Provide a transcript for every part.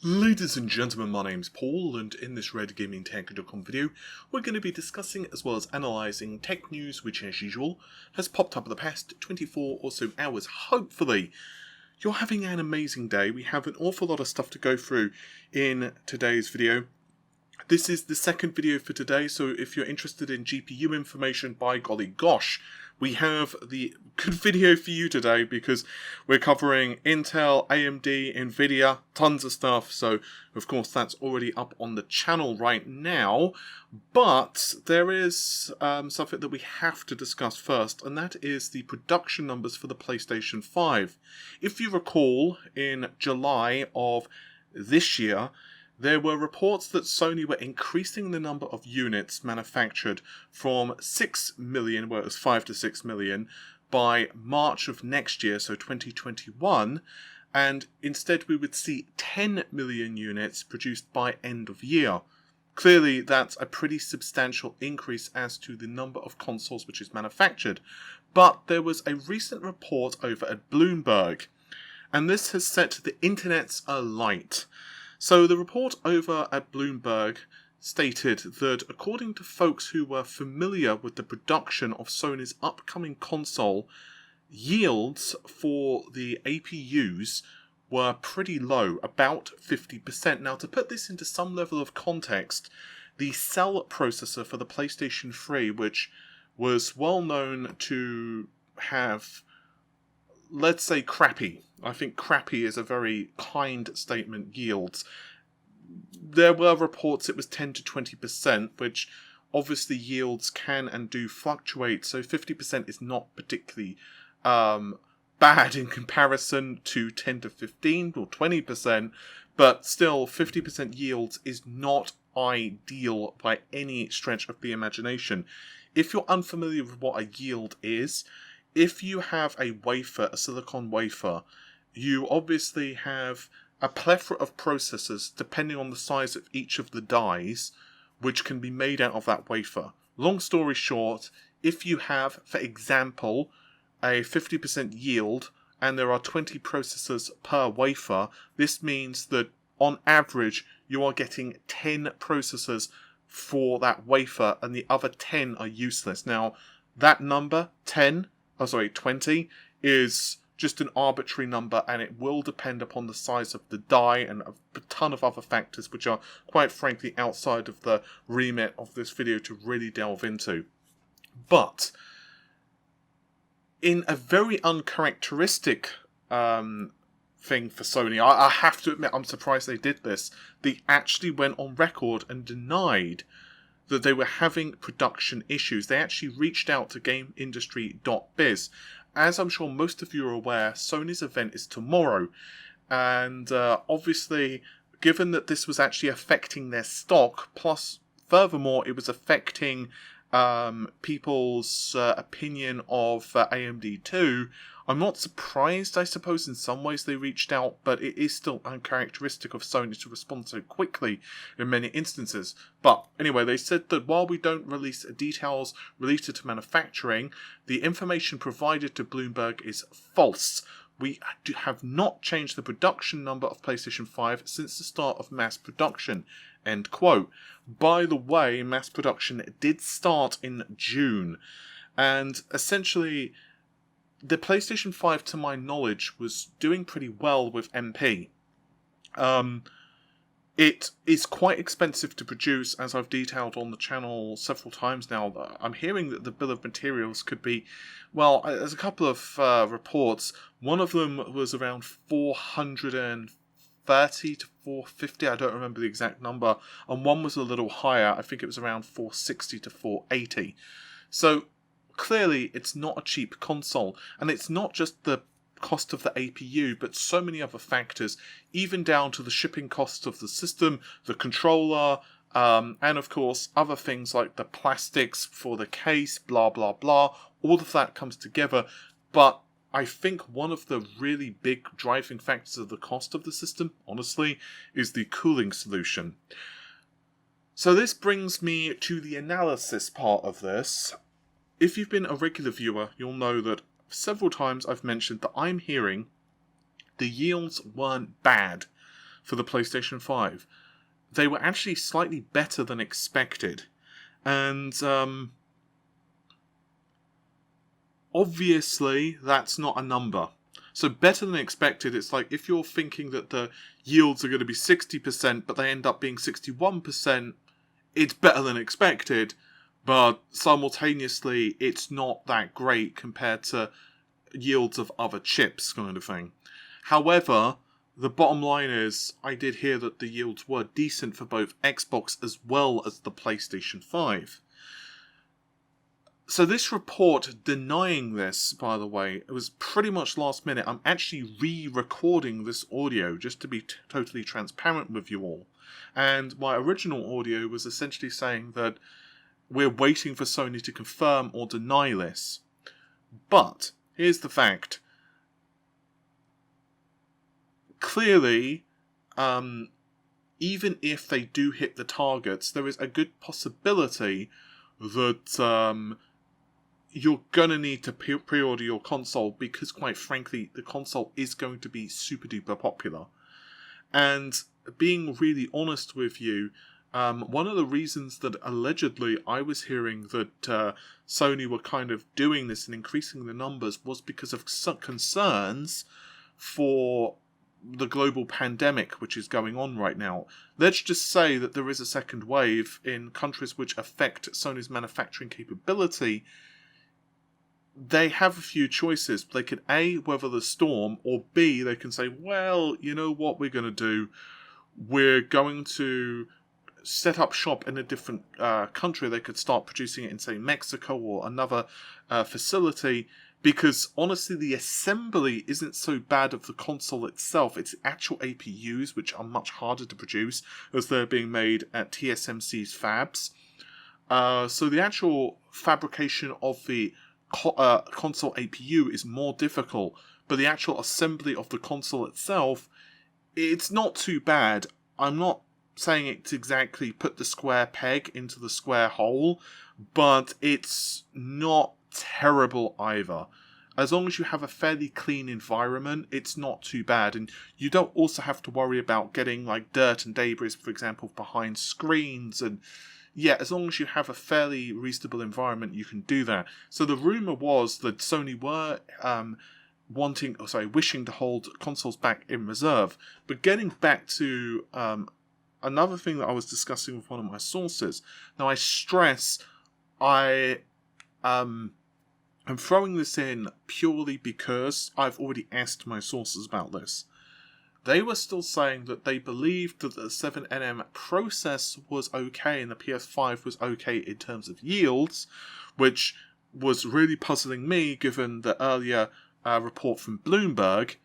Ladies and gentlemen, my name's Paul, and in this Red Gaming Tech.com video, we're going to be discussing as well as analysing tech news which, as usual, has popped up in the past 24 or so hours. Hopefully, you're having an amazing day. We have an awful lot of stuff to go through in today's video. This is the second video for today, so if you're interested in GPU information, by golly gosh, we have the good video for you today because we're covering Intel, AMD, Nvidia, tons of stuff. So, of course, that's already up on the channel right now. But there is something that we have to discuss first, and that is the production numbers for the PlayStation 5. If you recall, in July of this year, there were reports that Sony were increasing the number of units manufactured from 6 million, well it was 5 to 6 million, by March of next year, so 2021, and instead we would see 10 million units produced by end of year. Clearly that's a pretty substantial increase as to the number of consoles which is manufactured, but there was a recent report over at Bloomberg, and this has set the internets alight. So the report over at Bloomberg stated that according to folks who were familiar with the production of Sony's upcoming console, yields for the APUs were pretty low, about 50%. Now, to put this into some level of context, the cell processor for the PlayStation 3, which was well known to have, let's say, crappy. I think crappy is a very kind statement, yields. There were reports it was 10 to 20%, which obviously yields can and do fluctuate, so 50% is not particularly bad in comparison to 10 to 15 or 20%, but still 50% yields is not ideal by any stretch of the imagination. If you're unfamiliar with what a yield is, if you have a wafer, a silicon wafer, you obviously have a plethora of processors depending on the size of each of the dies, which can be made out of that wafer. Long story short, if you have, for example, a 50% yield and there are 20 processors per wafer, this means that on average you are getting 10 processors for that wafer and the other 10 are useless. Now, that number, 20, is just an arbitrary number, and it will depend upon the size of the die and a ton of other factors which are quite frankly outside of the remit of this video to really delve into. But in a very uncharacteristic thing for Sony, I have to admit I'm surprised they did this. They actually went on record and denied that they were having production issues. They actually reached out to GameIndustry.biz. As I'm sure most of you are aware, Sony's event is tomorrow, and obviously, given that this was actually affecting their stock, plus furthermore it was affecting people's opinion of AMD too, I'm not surprised, I suppose, in some ways they reached out, but it is still uncharacteristic of Sony to respond so quickly in many instances. But anyway, they said that while we don't release details related to manufacturing, the information provided to Bloomberg is false. We have not changed the production number of PlayStation 5 since the start of mass production. End quote. By the way, mass production did start in June, and essentially the PlayStation 5, to my knowledge, was doing pretty well with MP. It is quite expensive to produce, as I've detailed on the channel several times now. I'm hearing that the bill of materials could be, well, there's a couple of reports. One of them was around 430 to 450, I don't remember the exact number, and one was a little higher, I think it was around 460 to 480. So clearly, it's not a cheap console, and it's not just the cost of the APU, but so many other factors, even down to the shipping costs of the system, the controller, and of course, other things like the plastics for the case, blah, blah, blah. All of that comes together, but I think one of the really big driving factors of the cost of the system, honestly, is the cooling solution. So this brings me to the analysis part of this. If you've been a regular viewer, you'll know that several times I've mentioned that I'm hearing the yields weren't bad for the PlayStation 5. They were actually slightly better than expected. And obviously, that's not a number. So better than expected, it's like if you're thinking that the yields are going to be 60%, but they end up being 61%, it's better than expected. But simultaneously, it's not that great compared to yields of other chips, kind of thing. However, the bottom line is, I did hear that the yields were decent for both Xbox as well as the PlayStation 5. So this report denying this, by the way, it was pretty much last minute. I'm actually re-recording this audio just to be totally transparent with you all. And my original audio was essentially saying that we're waiting for Sony to confirm or deny this. But here's the fact. Clearly, even if they do hit the targets, there is a good possibility that you're going to need to pre-order your console because, quite frankly, the console is going to be super duper popular. And being really honest with you, one of the reasons that allegedly I was hearing that Sony were kind of doing this and increasing the numbers was because of some concerns for the global pandemic which is going on right now. Let's just say that there is a second wave in countries which affect Sony's manufacturing capability. They have a few choices. They could A, weather the storm, or B, they can say, well, you know what we're going to do? We're going to set up shop in a different country. They could start producing it in, say, Mexico or another facility, because honestly the assembly isn't so bad of the console itself. It's actual APUs which are much harder to produce as they're being made at TSMC's fabs. So the actual fabrication of the console APU is more difficult, but the actual assembly of the console itself, it's not too bad. I'm not saying it's exactly put the square peg into the square hole, but it's not terrible either. As long as you have a fairly clean environment, it's not too bad. And you don't also have to worry about getting like dirt and debris, for example, behind screens. And yeah, as long as you have a fairly reasonable environment, you can do that. So the rumour was that Sony were wishing to hold consoles back in reserve. But getting back to another thing that I was discussing with one of my sources. Now I stress I'm throwing this in purely because I've already asked my sources about this. They were still saying that they believed that the 7nm process was okay and the PS5 was okay in terms of yields, which was really puzzling me given the earlier report from Bloomberg.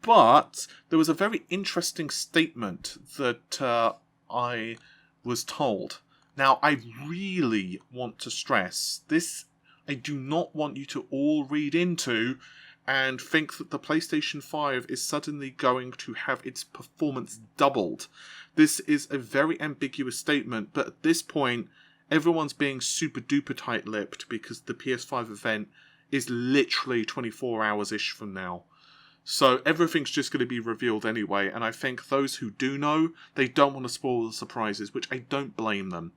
But there was a very interesting statement that I was told. Now, I really want to stress this. I do not want you to all read into and think that the PlayStation 5 is suddenly going to have its performance doubled. This is a very ambiguous statement, but at this point, everyone's being super duper tight-lipped because the PS5 event is literally 24 hours-ish from now. So everything's just going to be revealed anyway, and I think those who do know, they don't want to spoil the surprises, which I don't blame them.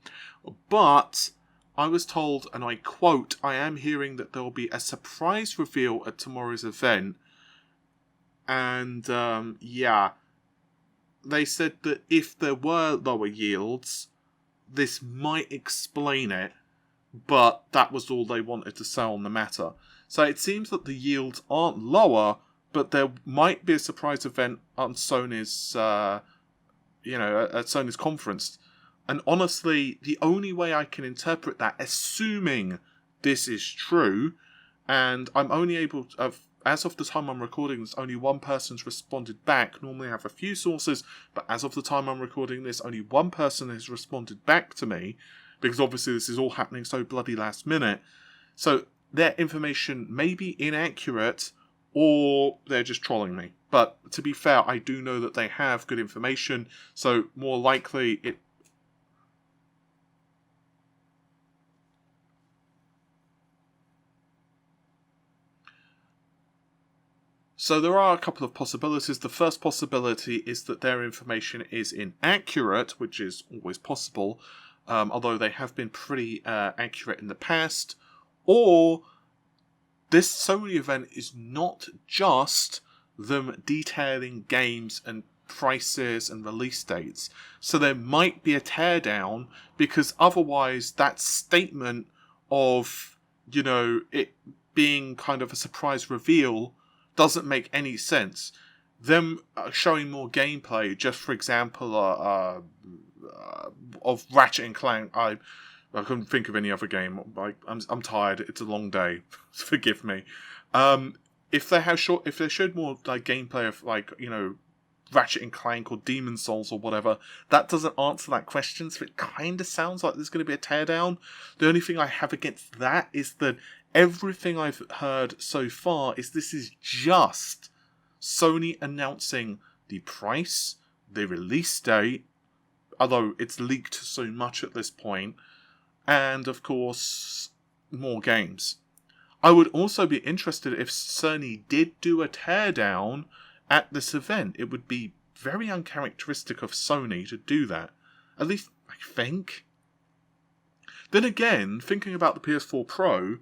But I was told, and I quote, I am hearing that there will be a surprise reveal at tomorrow's event. And, they said that if there were lower yields, this might explain it, but that was all they wanted to say on the matter. So it seems that the yields aren't lower, but there might be a surprise event on Sony's, at Sony's conference. And honestly, the only way I can interpret that, assuming this is true, and I'm only able to, as of the time I'm recording this, only one person's responded back. Normally I have a few sources, but as of the time I'm recording this, only one person has responded back to me, because obviously this is all happening so bloody last minute. So their information may be inaccurate, or they're just trolling me. But to be fair, I do know that they have good information, so more likely it... So there are a couple of possibilities. The first possibility is that their information is inaccurate, which is always possible, although they have been pretty accurate in the past. Or this Sony event is not just them detailing games and prices and release dates. So there might be a teardown, because otherwise that statement of, it being kind of a surprise reveal doesn't make any sense. Them showing more gameplay, just for example, of Ratchet and Clank. I couldn't think of any other game. I'm tired. It's a long day. Forgive me. If they showed more gameplay of Ratchet and Clank or Demon Souls or whatever, that doesn't answer that question. So it kind of sounds like there's going to be a teardown. The only thing I have against that is that everything I've heard so far is this is just Sony announcing the price, the release date, although it's leaked so much at this point, and of course more games. I would also be interested if Sony did do a teardown at this event. It would be very uncharacteristic of Sony to do that. At least I think. Then again, thinking about the PS4 Pro,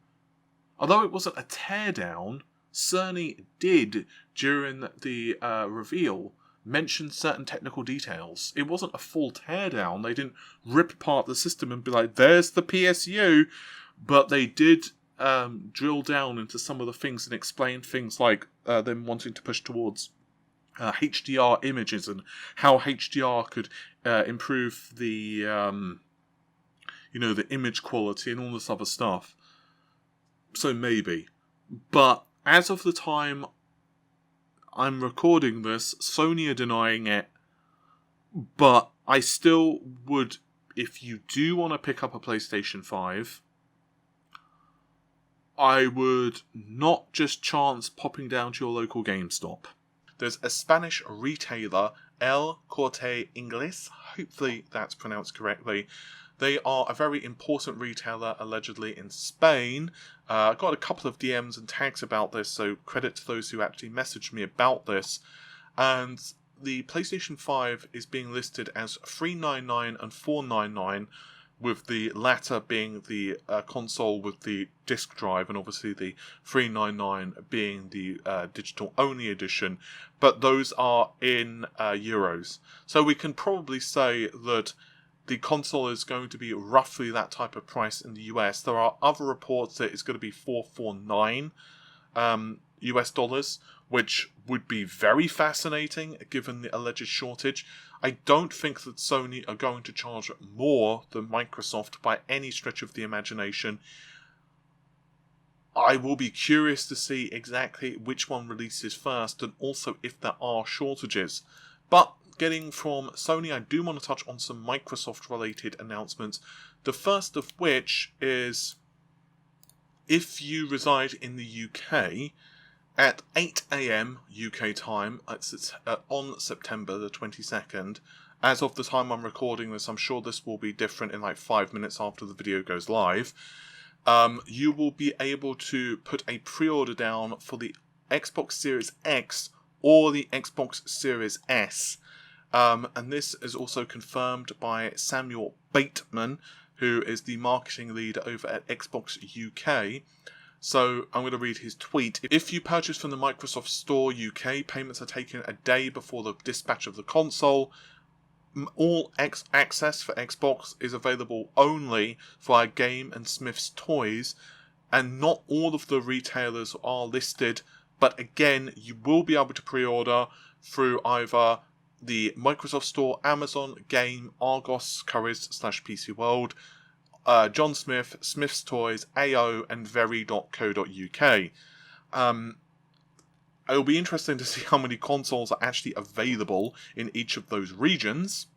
although it wasn't a teardown, Sony did, during the reveal, mention certain technical details. It wasn't a full teardown. They didn't rip apart the system and be like, there's the PSU. But they did drill down into some of the things and explain things like them wanting to push towards HDR images and how HDR could improve the the image quality and all this other stuff. So maybe. But as of the time I'm recording this, Sony are denying it. But I still would, if you do want to pick up a PlayStation 5, I would not just chance popping down to your local GameStop. There's a Spanish retailer, El Corte Inglés, hopefully that's pronounced correctly. They are a very important retailer, allegedly, in Spain. I got a couple of DMs and tags about this, so credit to those who actually messaged me about this. And the PlayStation 5 is being listed as $399 and $499, with the latter being the console with the disc drive, and obviously the $399 being the digital-only edition. But those are in euros. So we can probably say that the console is going to be roughly that type of price in the US. There are other reports that it's going to be $449 US dollars, which would be very fascinating given the alleged shortage. I don't think that Sony are going to charge more than Microsoft by any stretch of the imagination. I will be curious to see exactly which one releases first, and also if there are shortages. But getting from Sony, I do want to touch on some Microsoft-related announcements. The first of which is, if you reside in the UK, at 8 AM UK time, it's on September the 22nd, as of the time I'm recording this, I'm sure this will be different in like 5 minutes after the video goes live, you will be able to put a pre-order down for the Xbox Series X or the Xbox Series S. And this is also confirmed by Samuel Bateman, who is the marketing lead over at Xbox UK. So I'm going to read his tweet. If you purchase from the Microsoft Store UK, payments are taken a day before the dispatch of the console. All access for Xbox is available only via Game and Smith's Toys, and not all of the retailers are listed, but again, you will be able to pre-order through either the Microsoft Store, Amazon, Game, Argos, Currys/PC World, John Smith, Smith's Toys, AO, and very.co.uk. It'll be interesting to see how many consoles are actually available in each of those regions.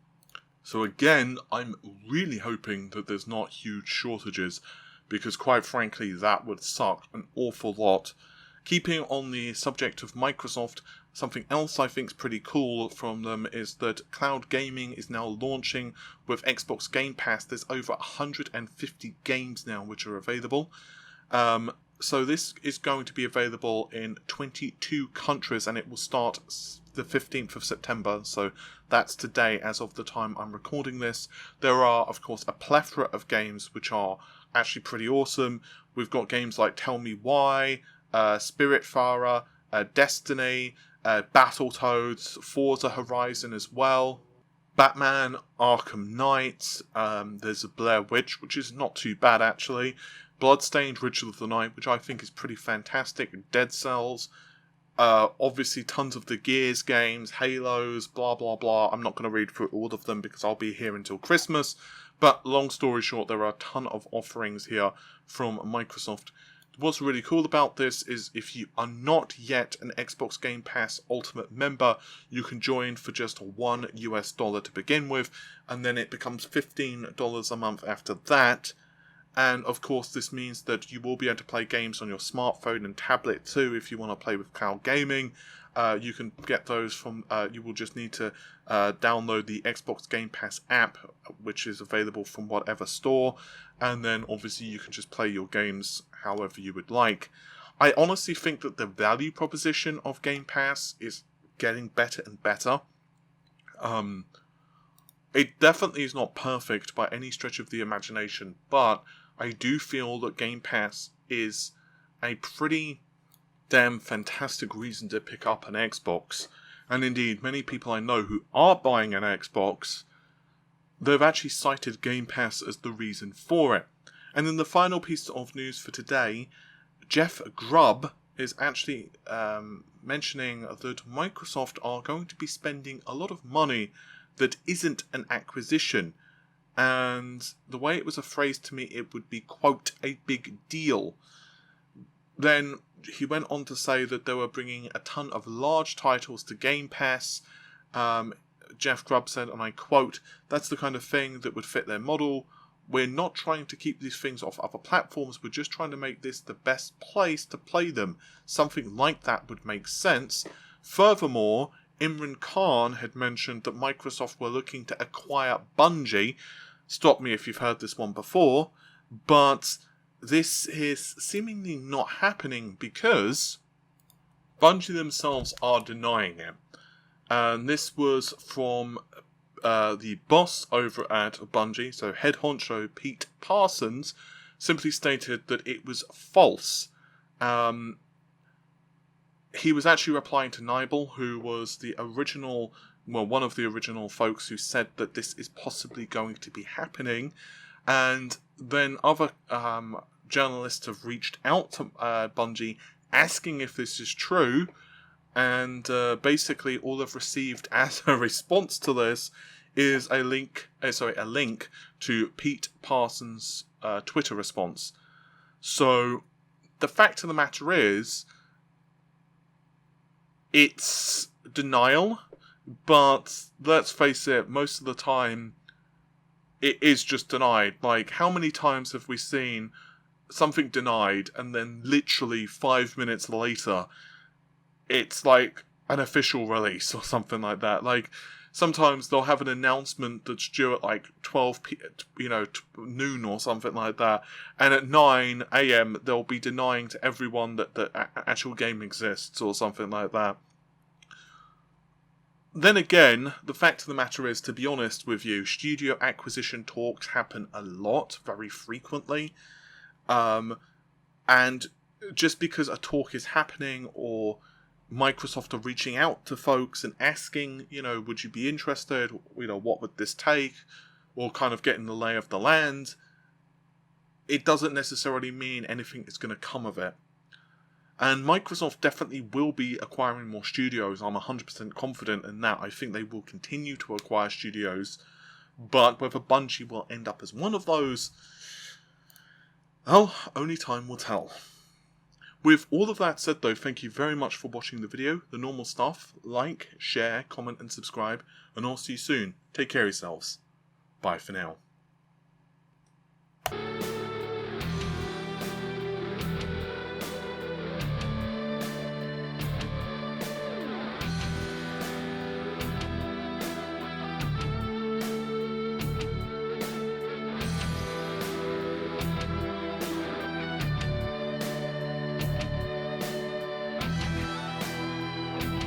So again, I'm really hoping that there's not huge shortages, because quite frankly, that would suck an awful lot. Keeping on the subject of Microsoft, something else I think is pretty cool from them is that cloud gaming is now launching with Xbox Game Pass. There's over 150 games now which are available. So this is going to be available in 22 countries, and it will start the 15th of September, so that's today as of the time I'm recording this. There are, of course, a plethora of games which are actually pretty awesome. We've got games like Tell Me Why, Spiritfarer, Destiny, Battletoads, Forza Horizon as well, Batman, Arkham Knight, there's a Blair Witch, which is not too bad actually, Bloodstained, Ritual of the Night, which I think is pretty fantastic, Dead Cells, obviously tons of the Gears games, Halos, blah blah blah. I'm not going to read through all of them because I'll be here until Christmas, but long story short, there are a ton of offerings here from Microsoft. What's really cool about this is if you are not yet an Xbox Game Pass Ultimate member, you can join for just $1 to begin with, and then it becomes $15 a month after that. And of course this means that you will be able to play games on your smartphone and tablet too if you want to play with cloud gaming. You can get those from, you will just need to download the Xbox Game Pass app, which is available from whatever store, and then obviously you can just play your games however you would like. I honestly think that the value proposition of Game Pass is getting better and better. It definitely is not perfect by any stretch of the imagination, but I do feel that Game Pass is a pretty damn fantastic reason to pick up an Xbox. And indeed, many people I know who are buying an Xbox, they've actually cited Game Pass as the reason for it. And then the final piece of news for today, Jeff Grubb is actually mentioning that Microsoft are going to be spending a lot of money that isn't an acquisition. And the way it was phrased to me, it would be, quote, a big deal. Then he went on to say that they were bringing a ton of large titles to Game Pass. Jeff Grubb said, and I quote, "That's the kind of thing that would fit their model. We're not trying to keep these things off other platforms. We're just trying to make this the best place to play them. Something like that would make sense." Furthermore, Imran Khan had mentioned that Microsoft were looking to acquire Bungie. Stop me if you've heard this one before, but this is seemingly not happening because Bungie themselves are denying it. And this was from the boss over at Bungie, so head honcho Pete Parsons, simply stated that it was false. He was actually replying to Nibel, who was the original, well, one of the original folks who said that this is possibly going to be happening. And then other journalists have reached out to Bungie asking if this is true. And basically all they've received as a response to this is a link to Pete Parsons' Twitter response. So the fact of the matter is, it's denial, but let's face it, most of the time it is just denied. Like, how many times have we seen something denied and then literally 5 minutes later it's like an official release or something like that? Like, sometimes they'll have an announcement that's due at like 12 noon or something like that, and at 9 AM they'll be denying to everyone that the actual game exists or something like that. Then again, the fact of the matter is, to be honest with you, studio acquisition talks happen a lot, very frequently, and just because a talk is happening or Microsoft are reaching out to folks and asking, would you be interested, what would this take, or kind of getting the lay of the land, it doesn't necessarily mean anything is going to come of it. And Microsoft definitely will be acquiring more studios. I'm 100% confident in that. I think they will continue to acquire studios, but whether Bungie will end up as one of those, well, only time will tell. With all of that said though, thank you very much for watching the video. The normal stuff, like, share, comment and subscribe, and I'll see you soon. Take care of yourselves. Bye for now.